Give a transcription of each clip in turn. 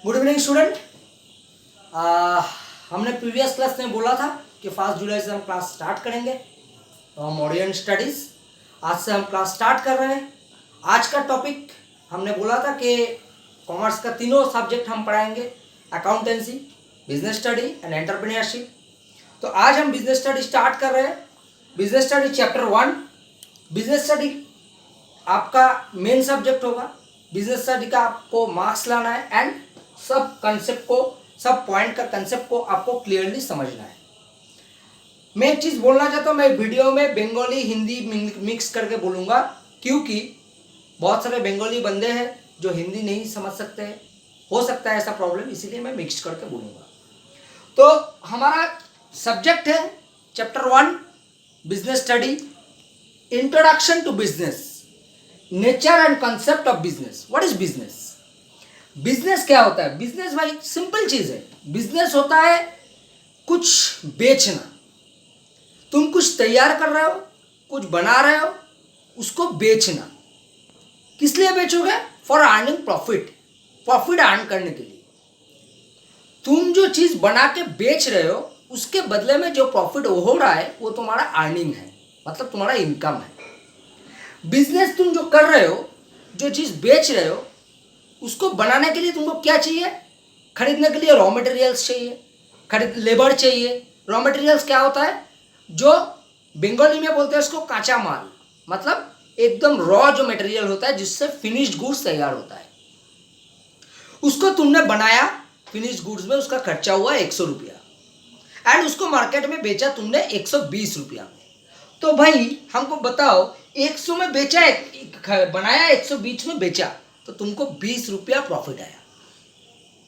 Good evening student. हमने previous class में बोला था कि 5 जुलाई से हम क्लास स्टार्ट करेंगे, तो हम मॉडर्न स्टडीज़ आज से हम क्लास स्टार्ट कर रहे हैं। आज का टॉपिक हमने बोला था कि कॉमर्स का तीनों सब्जेक्ट हम पढ़ाएंगे, accountancy, business study and entrepreneurship. तो आज हम बिजनेस स्टडी स्टार्ट कर रहे हैं। Business study chapter 1। Business study आपका मेन सब्जेक्ट होगा। बिजनेस स्टडी का आपको मार्क्स लाना है एंड सब कंसेप्ट को, सब पॉइंट का कंसेप्ट को आपको क्लियरली समझना है। मैं एक चीज़ बोलना चाहता हूँ, मैं वीडियो में बंगाली हिंदी मिक्स करके बोलूँगा, क्योंकि बहुत सारे बंगाली बंदे हैं जो हिंदी नहीं समझ सकते हैं, हो सकता है ऐसा प्रॉब्लम, इसीलिए मैं मिक्स करके बोलूँगा। तो हमारा सब्जेक्ट है chapter 1 business study, introduction to business, nature and concept of business. What is business? Business क्या होता है? बिजनेस भाई सिंपल चीज है। बिजनेस होता है कुछ बेचना। तुम कुछ तैयार कर रहे हो, कुछ बना रहे हो, उसको बेचना। किस लिए बेचोगे? For earning profit, profit earn करने के लिए। तुम जो चीज बना के बेच रहे हो, उसके बदले में जो प्रॉफिट हो रहा है वो तुम्हारा अर्निंग है, मतलब तुम्हारा इनकम है। बिजनेस तुम जो कर रहे हो, जो चीज बेच रहे हो, उसको बनाने के लिए तुमको क्या चाहिए? खरीदने के लिए रॉ मटेरियल्स चाहिए, लेबर चाहिए। रॉ मटेरियल्स क्या होता है? जो बंगाली में बोलते हैं उसको कांचा माल, मतलब एकदम रॉ जो मटेरियल होता है जिससे फिनिश्ड गुड्स तैयार होता है। उसको तुमने बनाया, फिनिश्ड गुड्स में उसका खर्चा हुआ 100 रुपया एंड उसको मार्केट में बेचा तुमने 120 रुपया में। तो भाई हमको बताओ, 100 में बेचा, बनाया 120 में बेचा, तो तुमको 20 रुपया प्रॉफिट आया।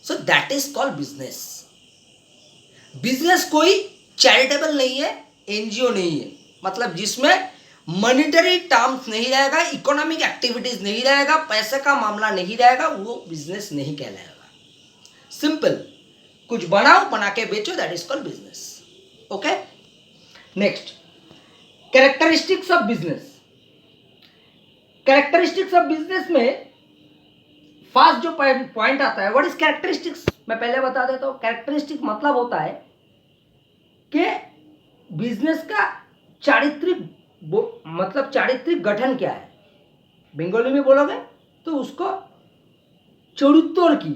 सो that is called business. Business कोई चैरिटेबल नहीं है, एनजीओ नहीं है, मतलब जिसमें मॉनेटरी टर्म्स नहीं रहेगा, इकोनॉमिक एक्टिविटीज नहीं रहेगा, पैसे का मामला नहीं रहेगा, वो बिजनेस नहीं कहलाएगा। सिंपल, कुछ बनाओ, बना के बेचो, that is called business. Okay, next, characteristics of business. Characteristics of business में फर्स्ट जो पॉइंट आता है, व्हाट इज कैरेक्टरिस्टिक्स, मैं पहले बता देता हूं। कैरेक्टरिस्टिक मतलब होता है कि बिजनेस का चारित्रिक, मतलब चारित्रिक गठन क्या है। बंगाली में बोलोगे तो उसको चरित्र की,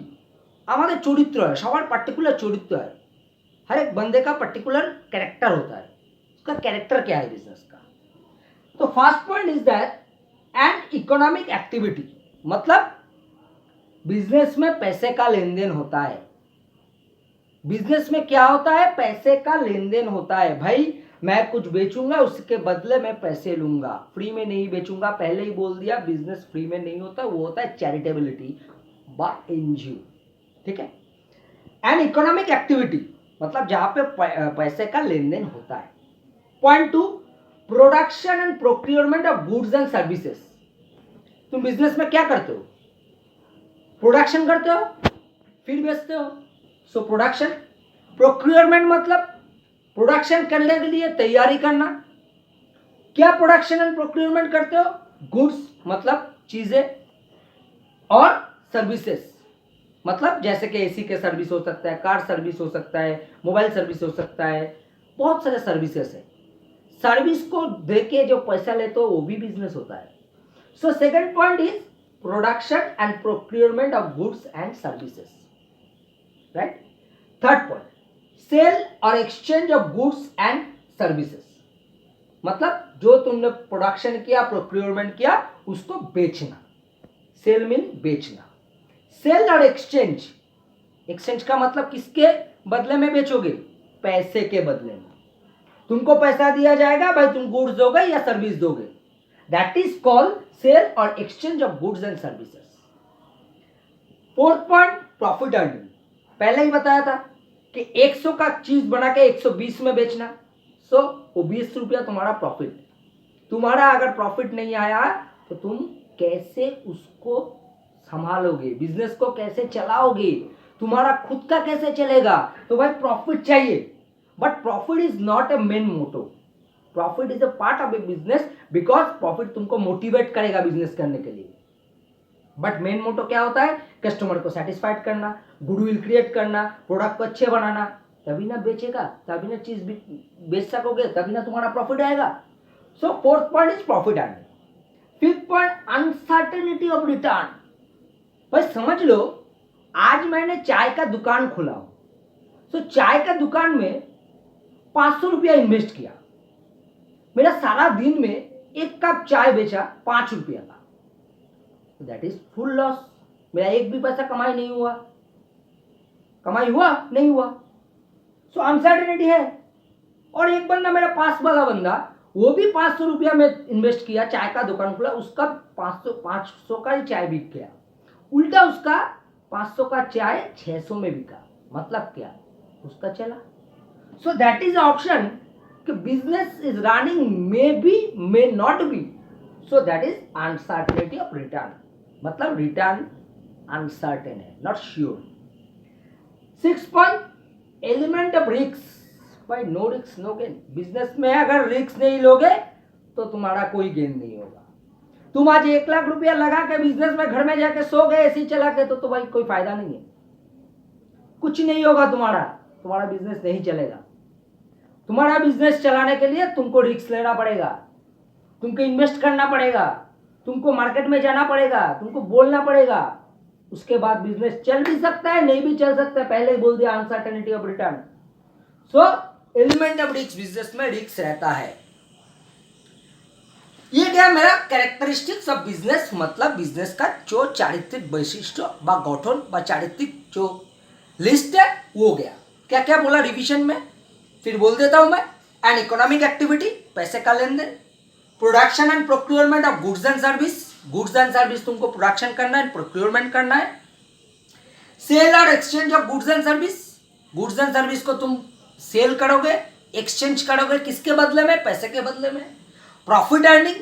हमारे चरित्र है, सवार पार्टिकुलर चरित्र है, हर एक बंदे का पर्टिकुलर कैरेक्टर होता है। उसका कैरेक्टर क्या है बिजनेस का? तो first point is that and economic activity, मतलब बिजनेस में पैसे का लेन देन होता है। बिजनेस में क्या होता है? पैसे का लेन देन होता है। भाई मैं कुछ बेचूंगा, उसके बदले मैं पैसे लूंगा, फ्री में नहीं बेचूंगा। पहले ही बोल दिया, बिजनेस फ्री में नहीं होता, वो होता है चैरिटेबिलिटी बाय एनजीओ। ठीक है। एंड इकोनॉमिक एक्टिविटी मतलब जहां पे पैसे का लेन देन होता है। Point 2, production and procurement of goods and services. तुम बिजनेस में क्या करते हो? प्रोडक्शन करते हो, फिर बेचते हो। So production. प्रोक्योरमेंट मतलब प्रोडक्शन करने के लिए तैयारी करना। क्या प्रोडक्शन एंड प्रोक्योरमेंट करते हो? गुड्स मतलब चीजें, और सर्विसेज मतलब जैसे कि एसी के सर्विस हो सकता है, कार सर्विस हो सकता है, मोबाइल सर्विस हो सकता है, बहुत सारे सर्विसेज है। सर्विस को देके जो पैसा लेते हो वो भी बिजनेस होता है। So second point is production and procurement of goods and services, right. Third point, sale और exchange of goods and services, मतलब जो तुमने प्रोडक्शन किया, प्रोक्योरमेंट किया, उसको बेचना। सेल मीन बेचना। सेल और एक्सचेंज, एक्सचेंज का मतलब किसके बदले में बेचोगे? पैसे के बदले में। तुमको पैसा दिया जाएगा, भाई तुम गुड्स दोगे या सर्विस दोगे, दैट इज कॉल्ड सेल और exchange of goods and services. Fourth point, profit earning. पहले ही बताया था कि 100 का चीज बना के 120 में बेचना, सो वो 20 रुपया तुम्हारा प्रॉफिट। तुम्हारा अगर प्रॉफिट नहीं आया तो तुम कैसे उसको संभालोगे, बिजनेस को कैसे चलाओगे, तुम्हारा खुद का कैसे चलेगा? तो भाई प्रॉफिट चाहिए, but profit is not a main motto. Profit is a part of a business, because profit तुमको मोटिवेट करेगा बिजनेस करने के लिए। बट मेन मोटो क्या होता है? कस्टमर को सेटिस्फाइड करना, गुडविल क्रिएट करना, प्रोडक्ट को अच्छे बनाना, तभी ना बेचेगा, तभी ना चीज बेच सकोगे, तभी ना तुम्हारा प्रॉफिट आएगा। So fourth point is profit earning. Fifth point uncertainty of return. भाई समझ लो, आज मैंने चाय का दुकान खोला हो, तो चाय का दुकान में 500 रुपया इन्वेस्ट किया, मेरा सारा दिन में एक कप चाय बेचा 5 रुपया का, दैट इज फुल लॉस। मेरा एक भी पैसा कमाई नहीं हुआ, कमाई हुआ नहीं हुआ। सो अनसर्टेनिटी है। और एक बंदा मेरा पास वाला बंदा, वो भी 500 रुपया में इन्वेस्ट किया, चाय का दुकान खुला, उसका 500 का ही चाय बिक गया, उल्टा उसका 500 का चाय 600 में बिका। मतलब क्या? उसका चला। सो दैट इज ऑप्शन कि business is running, may be may not be. So that is uncertainty of return. मतलब रिटर्न अनसर्टेन है, not sure. 6 point element of risk. भाई no risk no gain. Business में अगर risk नहीं लोगे तो तुम्हारा कोई गेन नहीं होगा। तुम आज 1 लाख रुपया लगा के बिजनेस में घर में जाके सो गए ऐसे ही चला के, तो भाई कोई फायदा नहीं है, कुछ नहीं होगा तुम्हारा बिजनेस नहीं चलेगा। तुम्हारा बिजनेस चलाने के लिए तुमको रिस्क लेना पड़ेगा, तुमको इन्वेस्ट करना पड़ेगा, तुमको मार्केट में जाना पड़ेगा, तुमको बोलना पड़ेगा, उसके बाद बिजनेस चल भी सकता है, नहीं भी चल सकता है। पहले ही बोल दिया, uncertainty of return. So element of risk, business में रिस्क रहता है। ये क्या मेरा कैरेक्टरिस्टिक्स ऑफ बिजनेस, मतलब बिजनेस का जो चारित्रिक वैशिष्ट्य व गठन व चारित्रिक जो लिस्ट है वो गया। क्या क्या बोला रिवीजन में, फिर बोल देता हूं मैं। एन इकोनॉमिक एक्टिविटी, पैसे का लेन देन। Production and procurement of goods and service, goods and service तुमको प्रोडक्शन करना है, प्रोक्योरमेंट करना है। सेल और exchange of goods and service, goods and service को तुम सेल करोगे, एक्सचेंज करोगे, किसके बदले में? पैसे के बदले में। प्रॉफिट अर्निंग,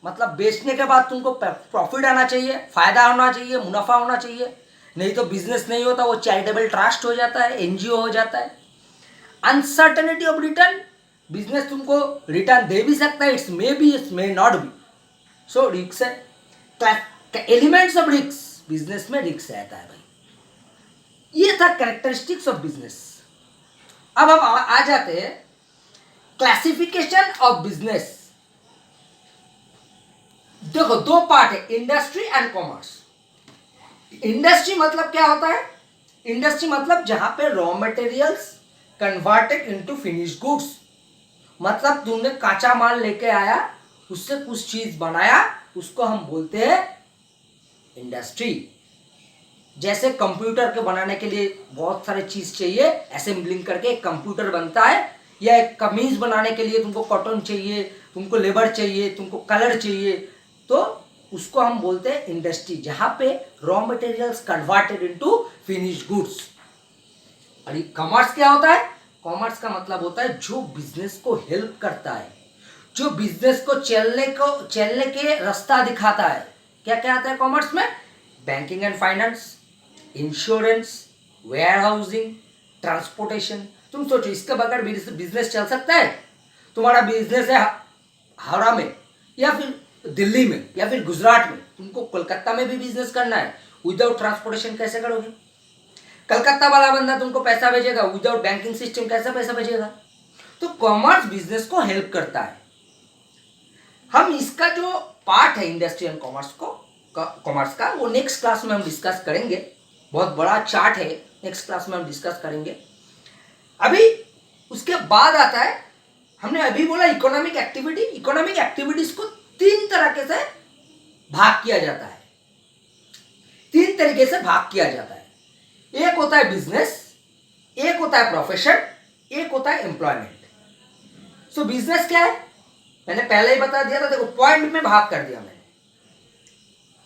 मतलब बेचने के बाद तुमको प्रॉफिट आना चाहिए, फायदा होना चाहिए, मुनाफा होना चाहिए, नहीं तो बिजनेस नहीं होता, वो चैरिटेबल ट्रस्ट हो जाता है, एनजीओ हो जाता है। अनसर्टेनिटी ऑफ रिटर्न, बिजनेस तुमको रिटर्न दे भी सकता है, it's may be, it's may not be. So risk है, एलिमेंट्स ऑफ रिस्क, बिजनेस में रिस्क रहता है भाई। ये था कैरेक्टरिस्टिक्स ऑफ बिजनेस। अब हम आ जाते हैं क्लासिफिकेशन ऑफ बिजनेस। देखो 2 पार्ट है, इंडस्ट्री एंड कॉमर्स। इंडस्ट्री मतलब क्या होता है? इंडस्ट्री मतलब जहां पे raw materials converted into finished goods, मतलब तुमने कांचा माल लेके आया, उससे कुछ चीज बनाया, उसको हम बोलते हैं इंडस्ट्री। जैसे कंप्यूटर के बनाने के लिए बहुत सारे चीज चाहिए, असेंबलिंग करके एक कंप्यूटर बनता है, या एक कमीज बनाने के लिए तुमको कॉटन चाहिए, तुमको लेबर चाहिए, तुमको कलर चाहिए, तो उसको हम बोलते हैं इंडस्ट्री, जहां पे raw materials converted into finished goods. और ये कॉमर्स क्या होता है? कॉमर्स का मतलब होता है जो बिजनेस को हेल्प करता है, जो बिजनेस को चलने के रास्ता दिखाता है। क्या क्या आता है कॉमर्स में? Banking and finance, insurance, warehousing, transportation. तुम सोचो, इसके बगैर बिजनेस चल सकता है? तुम्हारा बिजनेस है हावड़ा में, या फिर दिल्ली में, या फिर गुजरात में, तुमको कोलकाता में भी बिजनेस करना है, विदाउट ट्रांसपोर्टेशन कैसे करोगे? कलकत्ता वाला बंदा तुमको पैसा भेजेगा, विदाउट बैंकिंग सिस्टम कैसे पैसा भेजेगा? तो कॉमर्स बिजनेस को हेल्प करता है। हम इसका जो पार्ट है इंडस्ट्री एंड कॉमर्स का, वो नेक्स्ट क्लास में हम डिस्कस करेंगे। बहुत बड़ा चार्ट है, नेक्स्ट क्लास में हम डिस्कस करेंगे। अभी उसके बाद आता है, हमने अभी बोला इकोनॉमिक एक्टिविटी। इकोनॉमिक एक्टिविटीज को 3 तरीके से भाग किया जाता है, 3 तरीके से भाग किया जाता है। एक होता है बिजनेस, एक होता है प्रोफेशन, एक होता है एम्प्लॉयमेंट। सो बिजनेस क्या है? मैंने पहले ही बता दिया था, देखो पॉइंट में भाग कर दिया मैंने।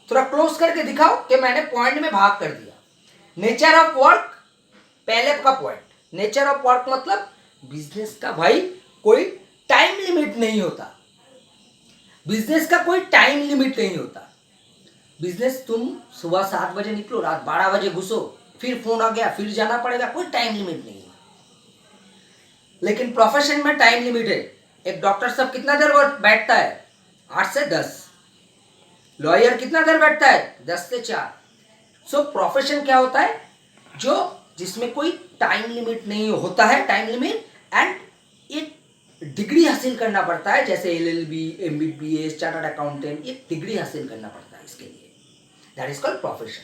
थोड़ा क्लोज करके दिखाओ कि मैंने पॉइंट में भाग कर दिया। नेचर ऑफ वर्क, पहले का पॉइंट, नेचर ऑफ वर्क मतलब बिजनेस का भाई कोई टाइम लिमिट नहीं होता। बिजनेस का कोई टाइम लिमिट नहीं होता। बिजनेस तुम सुबह 7 बजे निकलो, रात 12 बजे घुसो, फिर फोन आ गया, फिर जाना पड़ेगा, कोई टाइम लिमिट नहीं है। लेकिन प्रोफेशन में टाइम लिमिट है। एक डॉक्टर साहब कितना देर बैठता है? 8 से 10। लॉयर कितना देर बैठता है? 10 से 4। सो प्रोफेशन क्या होता है? जो जिसमें कोई टाइम लिमिट नहीं होता है, टाइम लिमिट, एंड एक डिग्री हासिल करना पड़ता है, जैसे LLB, MBBS, चार्टर्ड अकाउंटेंट, एक डिग्री हासिल करना पड़ता है इसके लिए। That is called profession.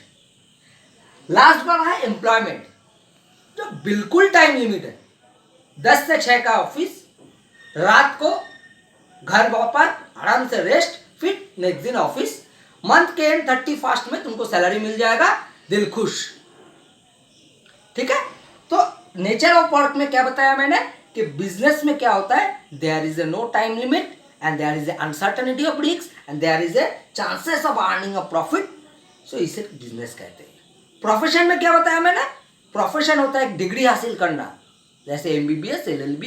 Last बार है एम्प्लॉयमेंट, जो बिल्कुल टाइम लिमिट है, 10 से 6 का ऑफिस, रात को घर वापस आराम से रेस्ट, फिर नेक्स्ट दिन ऑफिस, मंथ के एंड 31 में तुमको सैलरी मिल जाएगा, दिल खुश। ठीक है। तो नेचर ऑफ वर्क में क्या बताया मैंने कि बिजनेस में क्या होता है? There is a no time limit and there is a uncertainty of risk and there is a chances of earning a profit. So इसे बिजनेस कहते हैं। प्रोफेशन में क्या बताया मैंने? प्रोफेशन होता है एक डिग्री हासिल करना, जैसे MBBS, LLB,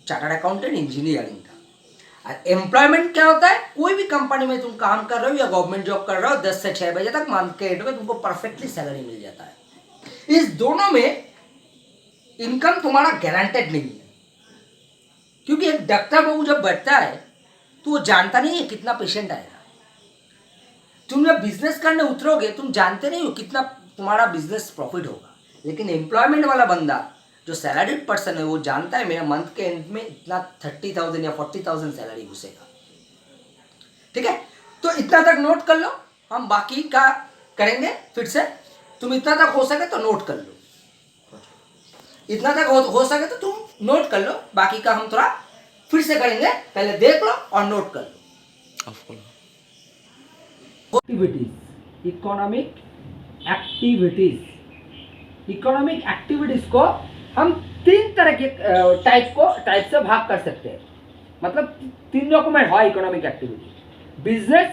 chartered accountant, engineering का। एम्प्लॉयमेंट क्या होता है? कोई भी कंपनी में तुम काम कर रहे हो या गवर्नमेंट जॉब कर रहे हो, 10 से 6 बजे तक मंथ के एंड में तुमको परफेक्टली सैलरी मिल जाता है। इस दोनों में इनकम तुम्हारा गारंटेड नहीं है, क्योंकि एक डॉक्टर बाबू जब बैठता है तो वो जानता नहीं है कितना पेशेंट आएगा। तुम जब बिजनेस करने उतरोगे तुम जानते नहीं हो कितना तुम्हारा बिजनेस प्रॉफिट होगा, लेकिन एम्प्लॉयमेंट वाला बंदा जो सैलरीड पर्सन है वो जानता है मेरा मंथ के एंड में इतना 30,000 या 40,000 सैलरी घुसेगा। ठीक है। तो इतना तक नोट कर लो, हम बाकी का करेंगे फिर से। तुम इतना तक हो सके तो नोट कर लो, इतना तक हो सके तो तुम नोट कर लो, बाकी का हम थोड़ा फिर से करेंगे। पहले देख लो और नोट कर लो। Activities, economic activities. Economic activities को हम 3 तरह के टाइप से भाग कर सकते हैं। मतलब 3 डॉक्यूमेंट है economic activity: business,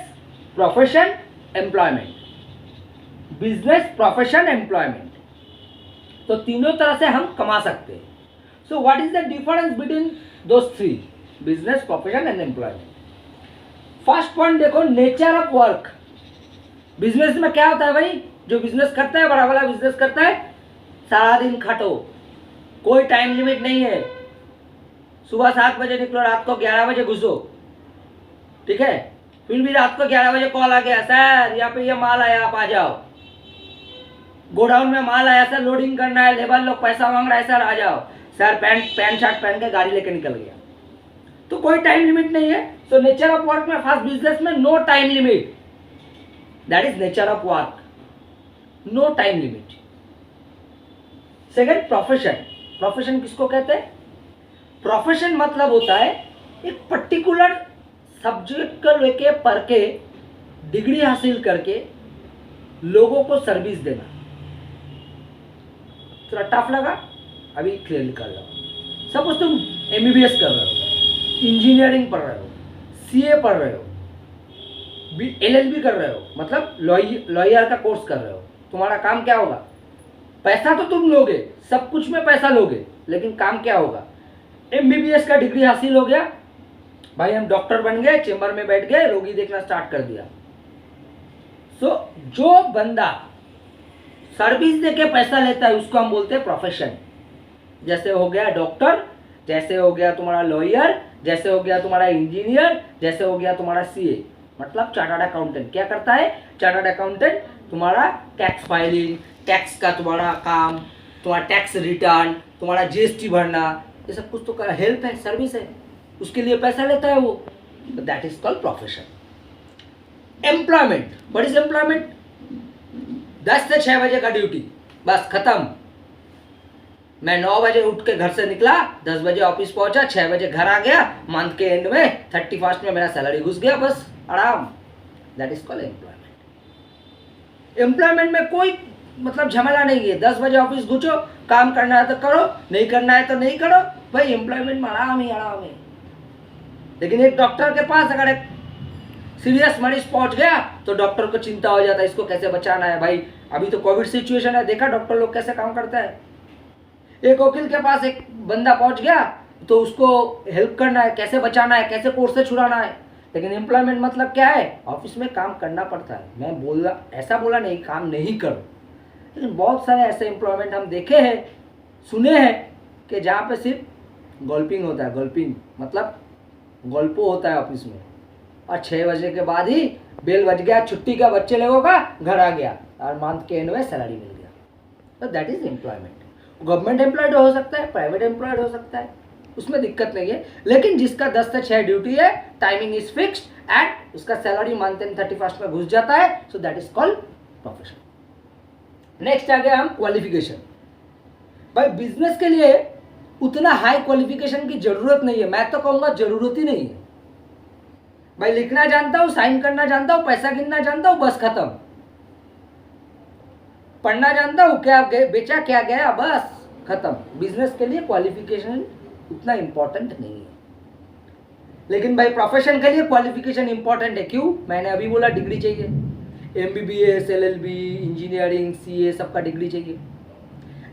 profession, employment. Business, profession, employment, तो तीनों तरह से हम कमा सकते हैं। So what is the difference between those 3? Business, profession and employment. First point देखो, नेचर ऑफ वर्क। बिजनेस में क्या होता है भाई? जो बिजनेस करता है, बड़ा वाला बिजनेस करता है, सारा दिन खटो, कोई टाइम लिमिट नहीं है। सुबह 7 बजे निकलो, रात को 11 बजे घुसो। ठीक है। फिर भी रात को 11 बजे कॉल आ गया, सर यहाँ पे ये माल आया, आप आ जाओ। गोडाउन में माल आया सर, लोडिंग करना है, लेबर लोग पैसा मांग रहा है, सर आ जाओ। सर पैंट शर्ट पहन के गाड़ी लेके निकल गया। तो कोई टाइम लिमिट नहीं है। सो नेचर ऑफ वर्क में फर्स्ट बिजनेस में no time limit, that is nature of work, no time limit. Second, profession. Profession किसको कहते हैं? प्रोफेशन मतलब होता है एक पर्टिकुलर सब्जेक्ट को लेके पढ़ के डिग्री हासिल करके लोगों को सर्विस देना। थोड़ा टफ लगा, अभी क्लियर कर लो। सपोज तुम MBBS कर रहे हो, इंजीनियरिंग पढ़ रहे हो, CA पढ़ रहे हो, LLB कर रहे हो, मतलब लॉयर का कोर्स कर रहे हो। तुम्हारा काम क्या होगा? पैसा तो तुम लोगे, सब कुछ में पैसा लोगे, लेकिन काम क्या होगा? MBBS का डिग्री हासिल हो गया भाई, हम डॉक्टर बन गए, चेंबर में बैठ गए, रोगी देखना स्टार्ट कर दिया। सो जो बंदा सर्विस देके पैसा लेता है उसको हम बोलते हैं प्रोफेशन। जैसे हो गया डॉक्टर, जैसे हो गया तुम्हारा लॉयर, जैसे हो गया तुम्हारा इंजीनियर, जैसे हो गया तुम्हारा CA, मतलब चार्टर्ड अकाउंटेंट। क्या करता है चार्टर्ड अकाउंटेंट? तुम्हारा टैक्स फाइलिंग, टैक्स का तुम्हारा काम, तुम्हारा टैक्स रिटर्न, तुम्हारा GST भरना, ये सब कुछ तो हेल्प है, सर्विस है, उसके लिए पैसा लेता है वो। That is called profession. Employment, what is employment? 10 से 6 बजे का ड्यूटी, बस खत्म। मैं 9 बजे उठ के घर से निकला, 10 बजे ऑफिस पहुंचा, 6 बजे घर आ गया, मंथ के एंड में 31 में मेरा सैलरी घुस गया, बस आराम। That is called employment. Employment में कोई मतलब झमेला नहीं है। 10 बजे ऑफिस घुसो, काम करना है तो करो, नहीं करना है तो नहीं करो, भाई एम्प्लॉयमेंट में आराम ही आराम है। लेकिन एक डॉक्टर के पास अगर एक सीरियस मरीज पहुंच गया तो डॉक्टर को चिंता हो जाता है, इसको कैसे बचाना है। भाई अभी तो कोविड सिचुएशन है, देखा डॉक्टर लोग कैसे काम करता है। एक वकील के पास एक बंदा पहुंच गया तो उसको हेल्प करना है, कैसे बचाना है, कैसे कोर्ट से छुड़ाना है। लेकिन एम्प्लॉयमेंट मतलब क्या है? ऑफिस में काम करना पड़ता है। मैं ऐसा बोला नहीं काम नहीं करो, लेकिन बहुत सारे ऐसे एम्प्लॉयमेंट हम देखे हैं, सुने हैं कि जहाँ पे सिर्फ गॉल्पिंग होता है। गॉल्पिंग मतलब गॉल्पो होता है ऑफिस में, और 6 बजे के बाद ही बेल बज गया, छुट्टी का, बच्चे लोगों का, घर आ गया और मंथ के एंड में सैलरी मिल गया। तो that is employment. Government employed हो सकता है, प्राइवेट एम्प्लॉयड हो सकता है, उसमें दिक्कत नहीं है। लेकिन जिसका 10 से 6 ड्यूटी है, टाइमिंग इज फिक्स्ड एंड उसका सैलरी मंथ एंड 31st में घुस जाता है, so that is called profession. Next आ गया हम क्वालिफिकेशन। भाई बिजनेस के लिए उतना हाई क्वालिफिकेशन की जरूरत नहीं है, मैं तो कहूंगा जरूरत ही नहीं है। भाई लिखना जानता हूं, साइन करना जानता हूं, पैसा गिनना जानता हूं, बस खत्म। पढ़ना जानता हूं, क्या बेचा क्या गया, बस खत्म। बिजनेस के लिए क्वालिफिकेशन उतना इंपॉर्टेंट नहीं है। लेकिन भाई प्रोफेशन के लिए क्वालिफिकेशन इंपॉर्टेंट है। क्यों? मैंने अभी बोला डिग्री चाहिए, MBBS, LLB, इंजीनियरिंग, CA सबका डिग्री चाहिए।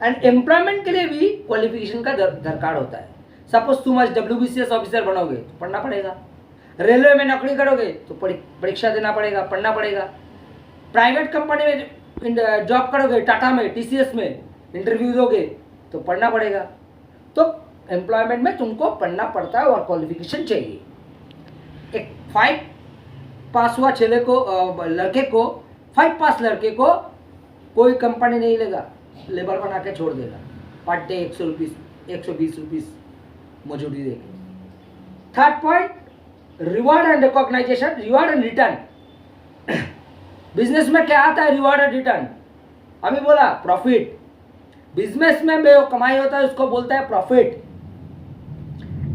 एंड एम्प्लॉयमेंट के लिए भी क्वालिफिकेशन का दरकार होता है। सपोज तुम आज WBCS ऑफिसर बनोगे तो पढ़ना पड़ेगा, रेलवे में नौकरी करोगे तो परीक्षा देना पड़ेगा, पढ़ना पड़ेगा, प्राइवेट कंपनी में जॉब करोगे, टाटा में, TCS में इंटरव्यू दोगे तो पढ़ना पड़ेगा। तो एम्प्लॉयमेंट में तुमको पढ़ना पड़ता है और क्वालिफिकेशन चाहिए। एक 5 पास हुआ लड़के को 5 पास लड़के को कोई कंपनी नहीं लेगा, लेबर बना के छोड़ देगा, पर डे 100 रुपीज़, 120 रुपीज़ मजदूरी देगी। Third point, reward and recognisation, reward and return. Business में क्या आता है? Reward and return. अभी बोला प्रॉफिट। बिजनेस में जो कमाई होता है उसको बोलते हैं प्रॉफिट,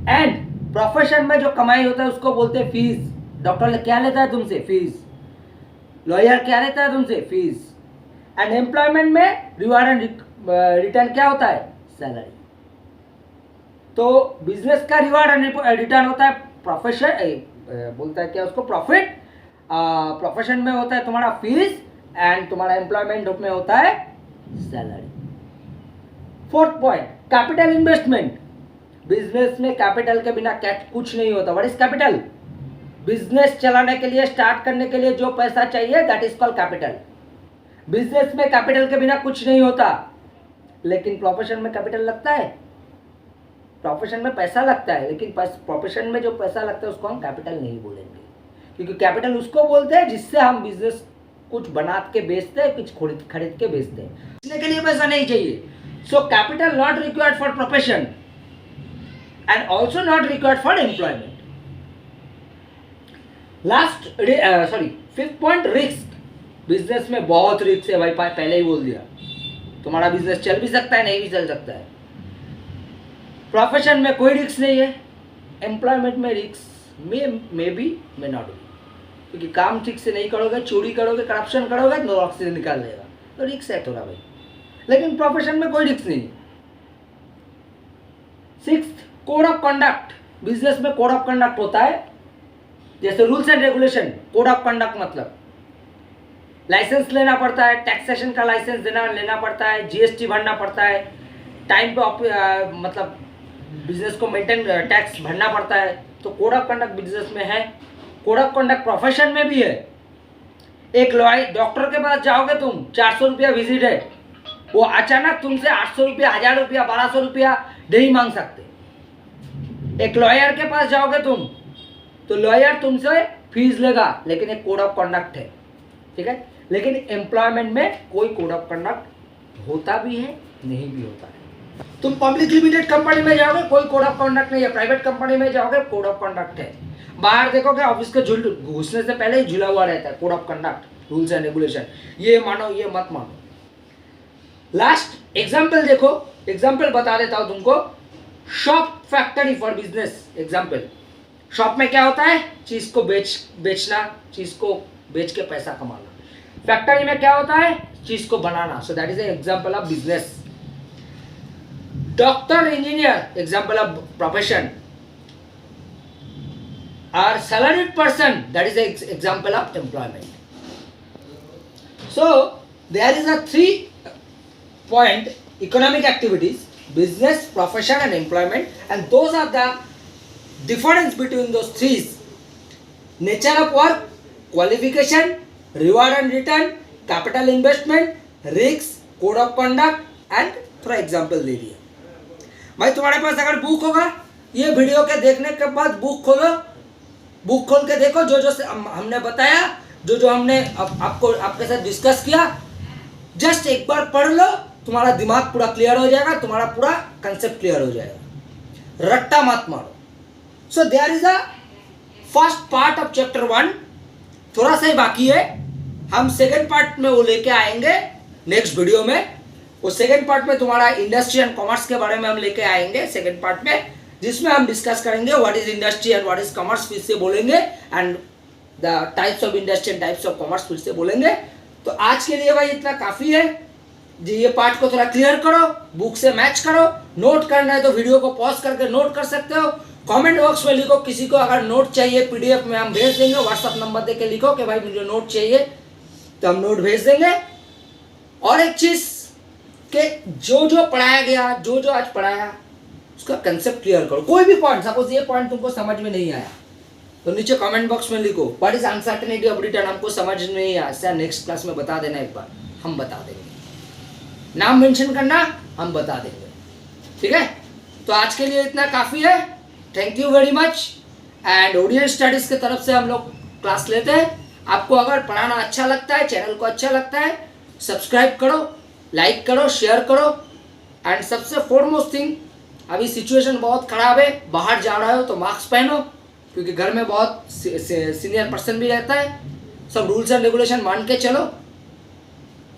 एंड प्रोफेशन में जो कमाई होता है उसको बोलते हैं फीस। डॉक्टर क्या लेता है तुमसे? फीस। लॉयर क्या लेता है तुमसे? फीस। एंड एम्प्लॉयमेंट में रिवार्ड एंड रिटर्न क्या होता है? सैलरी। तो बिजनेस का रिवार्ड एंड रिटर्न होता है प्रोफेशन, बोलता है क्या उसको? प्रॉफिट। प्रोफेशन में होता है तुम्हारा फीस एंड तुम्हारा एम्प्लॉयमेंट में होता है salary. Fourth point, capital investment. Business में कैपिटल के बिना कुछ नहीं होता। What is capital? बिजनेस चलाने के लिए, स्टार्ट करने के लिए जो पैसा चाहिए, that is called capital. Business में कैपिटल के बिना कुछ नहीं होता। लेकिन प्रोफेशन में कैपिटल लगता है, प्रोफेशन में पैसा लगता है, लेकिन प्रोफेशन में जो पैसा लगता है उसको हम कैपिटल नहीं बोलेंगे, क्योंकि कैपिटल उसको बोलते हैं जिससे हम बिजनेस कुछ बना के बेचते हैं, कुछ खरीद के बेचते हैं। बेचने के लिए पैसा नहीं चाहिए। So capital not required for profession and also not required for employment. Fifth point, risk. Business में बहुत रिस्क है भाई, पहले ही बोल दिया। तुम्हारा बिजनेस चल भी सकता है, नहीं भी चल सकता है। प्रोफेशन में कोई रिस्क नहीं है, एम्प्लॉयमेंट में risk may be may not B, क्योंकि काम ठीक से नहीं करोगे, चोरी करोगे, करप्शन करोगे तो ऑक्सीजन निकाल लेगा, तो रिस्क है थोड़ा भाई। लेकिन प्रोफेशन में कोई रिस्क नहीं। Sixth, code of conduct. Business में कोड ऑफ कंडक्ट होता है, जैसे rules and regulation. Code of conduct मतलब लाइसेंस लेना पड़ता है, टैक्सेशन का लाइसेंस लेना पड़ता है, GST भरना पड़ता है, टाइम पे मतलब बिजनेस को मेंटेन टैक्स भरना पड़ता है। तो कोड ऑफ कंडक्ट बिजनेस में है। कोड ऑफ कंडक्ट प्रोफेशन में भी है। एक डॉक्टर के पास जाओगे तुम, 400 रुपया विजिट है, वो अचानक तुमसे 800 रुपया, 1000 रुपया, 1200 रुपया नहीं मांग सकते। एक लॉयर के पास जाओगे तुम तो लॉयर तुमसे फीस लेगा, लेकिन एक कोड ऑफ कंडक्ट है, ठीक है। लेकिन एम्प्लॉयमेंट में कोई कोड ऑफ कंडक्ट होता भी है, नहीं भी होता है। तुम पब्लिक लिमिटेड कंपनी में जाओगे, कोई कोड ऑफ कंडक्ट नहीं है। प्राइवेट कंपनी में जाओगे, कोड ऑफ कंडक्ट है। बाहर देखोगे ऑफिस के घुसने से पहले ही झुला हुआ रहता है code of conduct, rules and regulation, ये मानो ये मत मानो। लास्ट एग्जाम्पल देखो, एग्जाम्पल बता देता हूं तुमको। Shop factory for business example. Shop में क्या होता है? चीज को बेचना, चीज को बेच के पैसा कमाना। फैक्ट्री में क्या होता है? चीज को बनाना। So that is an example of business. Doctor, engineer, example of profession. और salaried person, that is an example of employment. So there is a 3-point economic activities: business, profession and employment, and those are the difference between those three: nature of work, qualification, reward and return, capital investment, risks, code of conduct and थोड़ा example दे दिया। भाई तुम्हारे पास अगर book होगा, ये video के देखने के बाद बुक खोलो, बुक खोल के देखो, जो जो हमने बताया, जो जो हमने आपको आपके साथ डिस्कस किया, जस्ट एक बार पढ़ लो, तुम्हारा दिमाग पूरा क्लियर हो जाएगा, तुम्हारा पूरा कंसेप्ट क्लियर हो जाएगा, रट्टा मत मारो। So there is a first part of chapter 1, थोड़ा सा ही बाकी है, हम सेकेंड पार्ट में वो लेके आएंगे नेक्स्ट वीडियो में। वो सेकेंड पार्ट में तुम्हारा इंडस्ट्री एंड कॉमर्स के बारे में हम लेके आएंगे सेकेंड पार्ट में, जिसमें हम डिस्कस करेंगे what is industry and what is commerce, फिर से बोलेंगे, and the types of industry and types of commerce फिर से बोलेंगे। तो आज के लिए भाई इतना काफ़ी है जी, ये पार्ट को थोड़ा क्लियर करो, बुक से मैच करो, नोट करना है तो वीडियो को पॉज करके नोट कर सकते हो, कमेंट बॉक्स में लिखो, किसी को अगर नोट चाहिए पीडीएफ में हम भेज देंगे, व्हाट्सअप नंबर दे के लिखो कि भाई मुझे नोट चाहिए, तो हम नोट भेज देंगे। और एक चीज़ कि जो जो पढ़ाया गया, जो जो आज पढ़ाया, उसका कंसेप्ट क्लियर करो। कोई भी पॉइंट, सपोज ये पॉइंट तुमको समझ में नहीं आया तो नीचे कमेंट बॉक्स में लिखो what is uncertainty of return, हमको समझ नहीं आया सर, नेक्स्ट क्लास में बता देना, एक बार हम बता देंगे, नाम मेंशन करना, हम बता देंगे, ठीक है। तो आज के लिए इतना काफ़ी है, thank you very much. And Orient studies की तरफ से हम लोग क्लास लेते हैं। आपको अगर पढ़ाना अच्छा लगता है, चैनल को अच्छा लगता है, सब्सक्राइब करो, लाइक करो, शेयर करो, एंड सबसे फोरमोस्ट थिंग, अभी सिचुएशन बहुत ख़राब है, बाहर जा रहे हो तो मास्क पहनो, क्योंकि घर में बहुत सीनियर पर्सन भी रहता है, सब रूल्स एंड रेगुलेशन मान के चलो।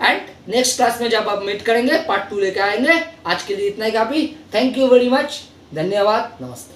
एंड नेक्स्ट क्लास में जब आप मीट करेंगे पार्ट 2 लेके आएंगे। आज के लिए इतना ही काफ़ी, थैंक यू वेरी मच, धन्यवाद, नमस्ते।